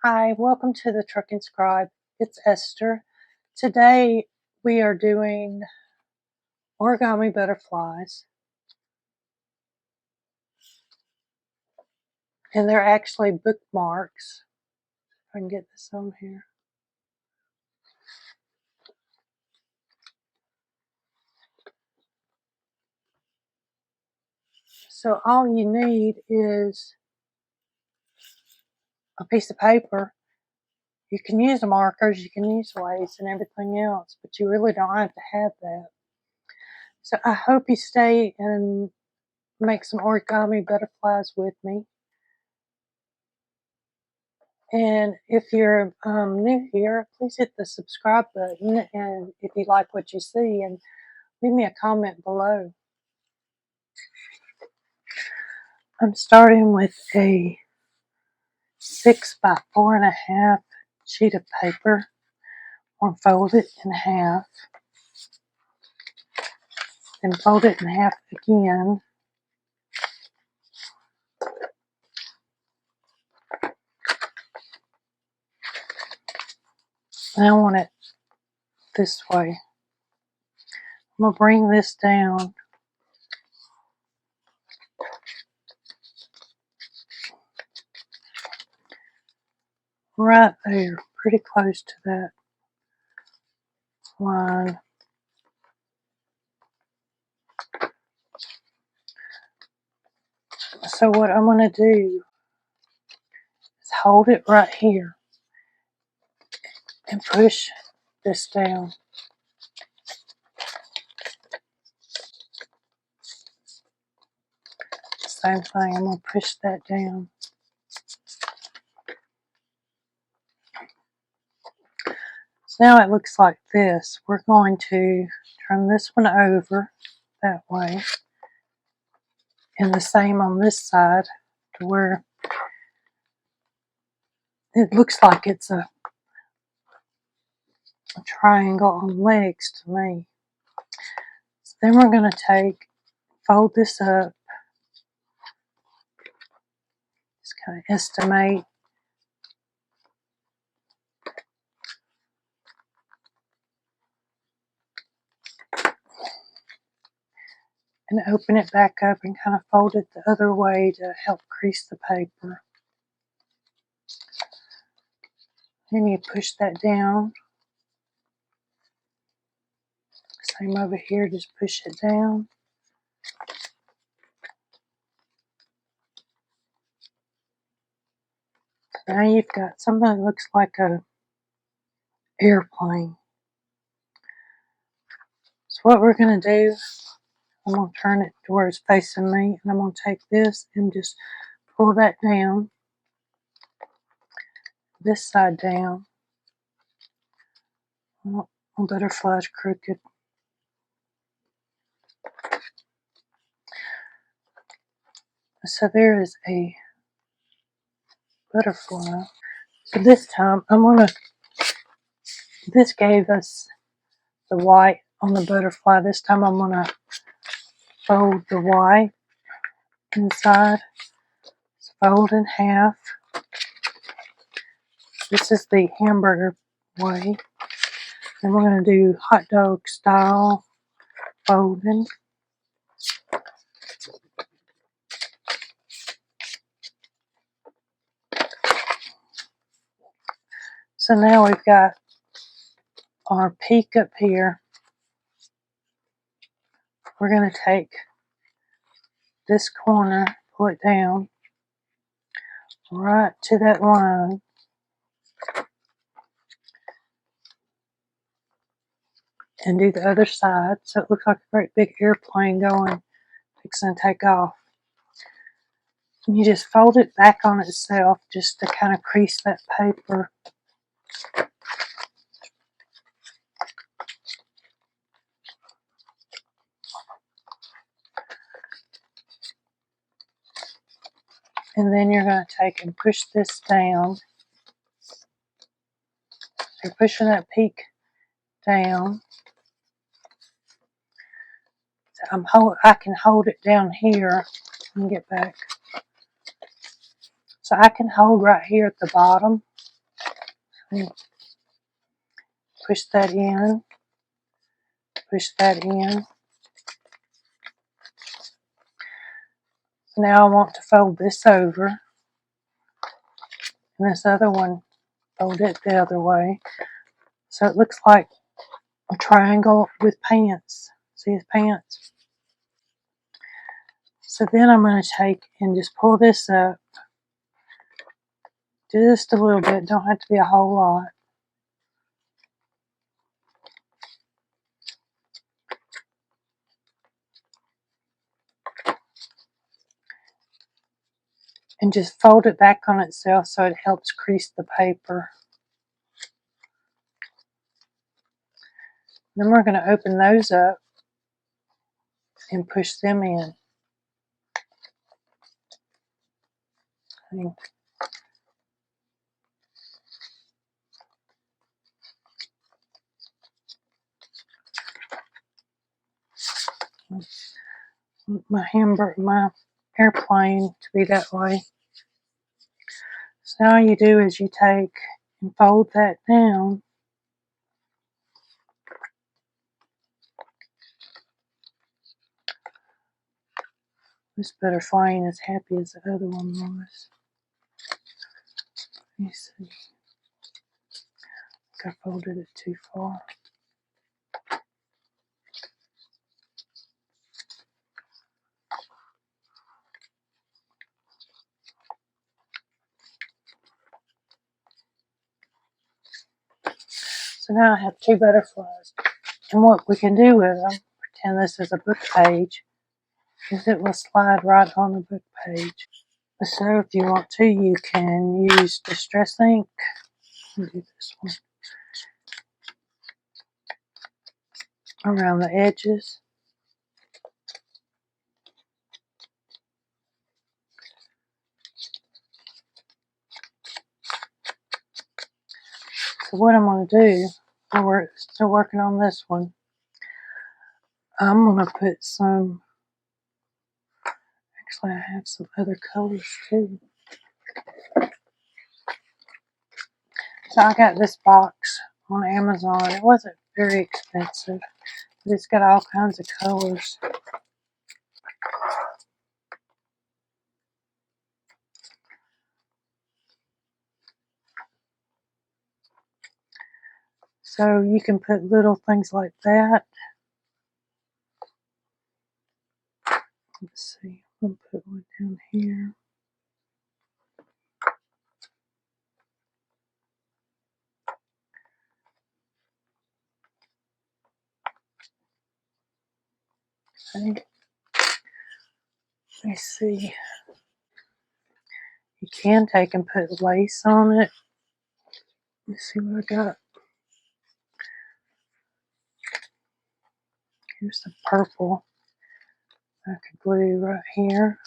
Hi, welcome to the Trucking Scribe. It's Esther. Today we are doing origami butterflies, and they're actually bookmarks. If I can get this on here. So all you need is a piece of paper. You can use markers, you can use lace and everything else, but you really don't have to have that. So I hope you stay and make some origami butterflies with me. And if you're new here, please hit the subscribe button. And if you like what you see, and leave me a comment below. I'm starting with a 6 by 4.5 sheet of paper. I'll fold it in half, then fold it in half again. And I want it this way. I'm going to bring this down right there, pretty close to that line. So what I'm going to do is hold it right here and push this down. Same thing, I'm going to push that down. So now it looks like this. We're going to turn this one over that way, and the same on this side, to where it looks like it's a triangle on legs to me. So then we're going to fold this up, just kind of estimate. And open it back up and kind of fold it the other way to help crease the paper. Then you push that down. Same over here, just push it down. Now you've got something that looks like a airplane. So what we're going to do, I'm going to turn it to where it's facing me, and I'm going to take this and just pull that down, this side down. My butterfly's crooked. So there is a butterfly. So this time this gave us the white on the butterfly. This time I'm going to fold the white inside. It's fold in half. This is the hamburger way. And we're going to do hot dog style folding. So now we've got our peak up here. We're going to take this corner, pull it down right to that line. And do the other side, so it looks like a great big airplane going, fixing to take off. And you just fold it back on itself just to kind of crease that paper. And then you're going to take and push this down. You're pushing that peak down. So I can hold it down here. Let me get back. So I can hold right here at the bottom. And push that in, push that in. Now I want to fold this over, and this other one, fold it the other way. So it looks like a triangle with pants. See his pants? So then I'm going to take and just pull this up just a little bit. Don't have to be a whole lot. And just fold it back on itself so it helps crease the paper. Then we're going to open those up and push them in. My airplane to be that way. So all you do is you take and fold that down. This butterfly ain't as happy as the other one was. Let me see. I think I folded it too far. So now I have two butterflies. And what we can do with them, pretend this is a book page, is it will slide right on the book page. So if you want to, you can use distress ink. Do this one around the edges. So what I'm going to do, while we're still working on this one, I'm going to put some, actually I have some other colors too. So I got this box on Amazon. It wasn't very expensive, but it's got all kinds of colors. So you can put little things like that. Let's see, I'm going to put one down here. Okay. Let me see. You can take and put lace on it. Let's see what I got. Here's some purple. I could glue right here.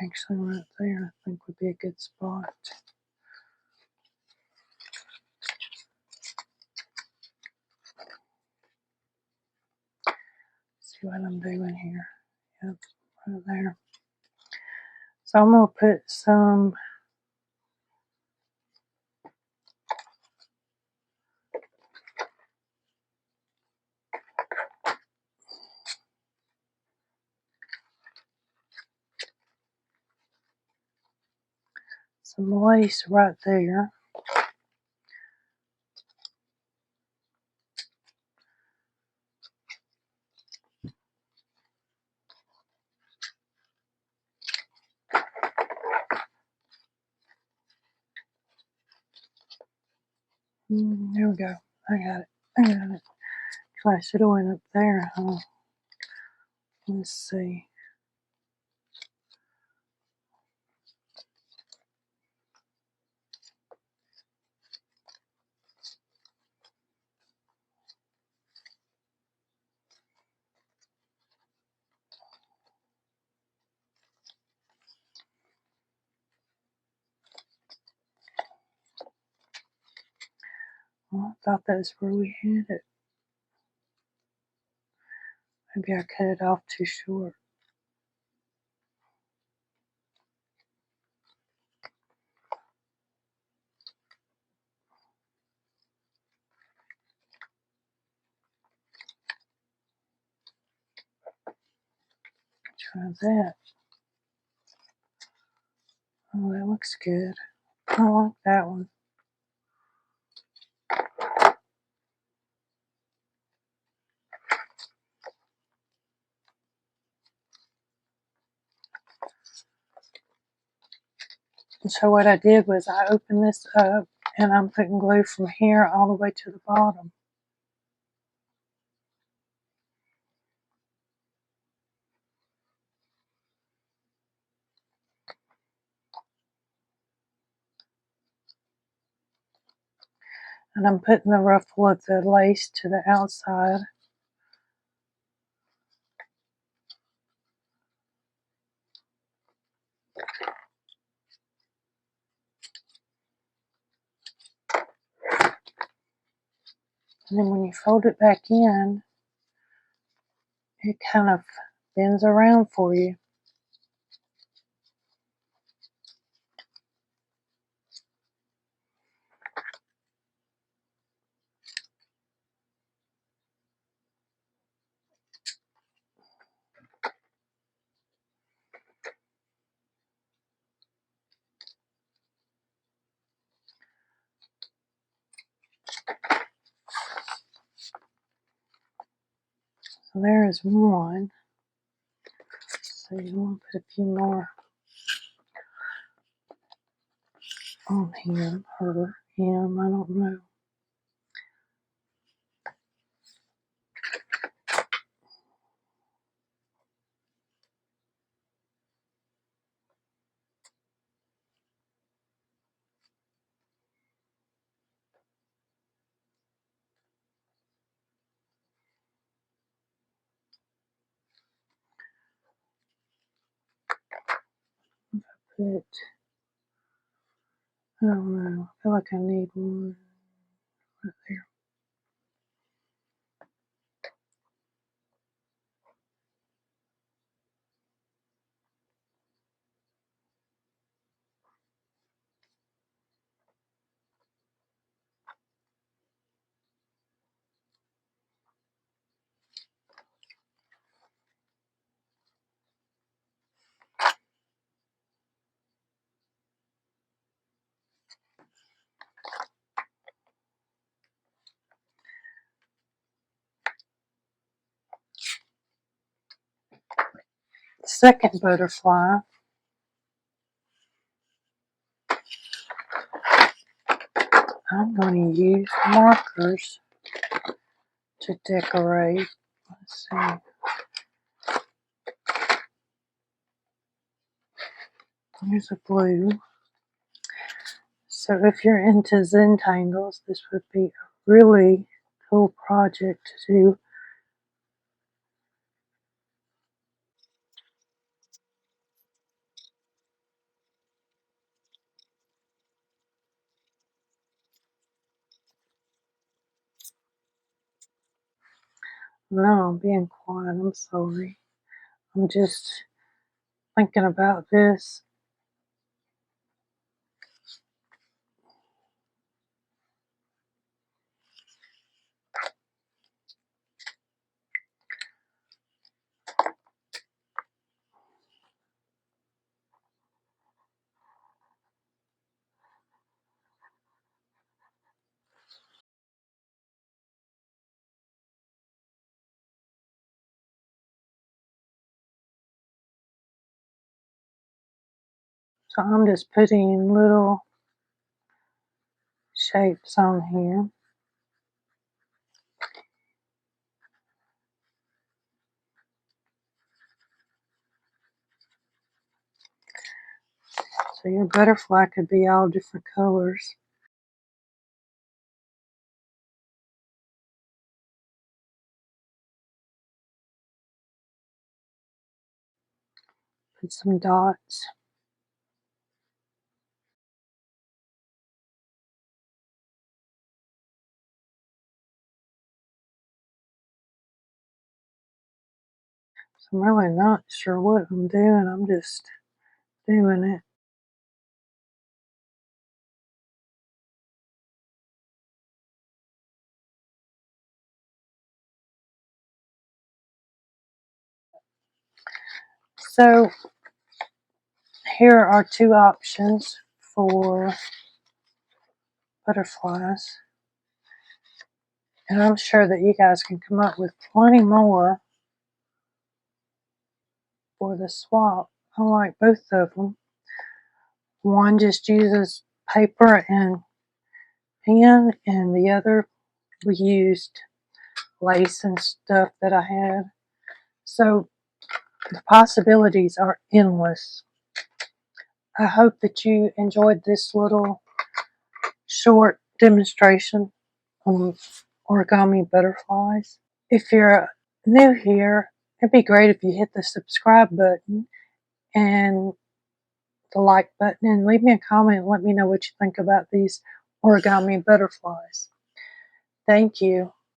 Actually, right there, I think would be a good spot. See what I'm doing here. Yep, right there. So I'm going to put some lace right there. There we go. I got it. I got it. I should have went up there, huh? Let's see. Well, I thought that's where we had it. Maybe I cut it off too short. Try that. Oh, that looks good. I like that one. And so what I did was I opened this up and I'm putting glue from here all the way to the bottom. And I'm putting the ruffle of the lace to the outside. And then when you fold it back in, it kind of bends around for you. So there is one. So you want to put a few more on him, her, him, I don't know. Put, I don't know, I feel like I need one right there. Second butterfly, I'm going to use markers to decorate. Let's see. Here's a blue. So if you're into Zentangles, this would be a really cool project to do. No, I'm being quiet. I'm sorry. I'm just thinking about this. So I'm just putting little shapes on here. So your butterfly could be all different colors. Put some dots. So I'm really not sure what I'm doing. I'm just doing it. So here are two options for butterflies. And I'm sure that you guys can come up with plenty more for the swap. I like both of them. One just uses paper and pen, and the other we used lace and stuff that I had. So the possibilities are endless. I hope that you enjoyed this little short demonstration on origami butterflies. If you're new here, it'd be great if you hit the subscribe button and the like button and leave me a comment and let me know what you think about these origami butterflies. Thank you.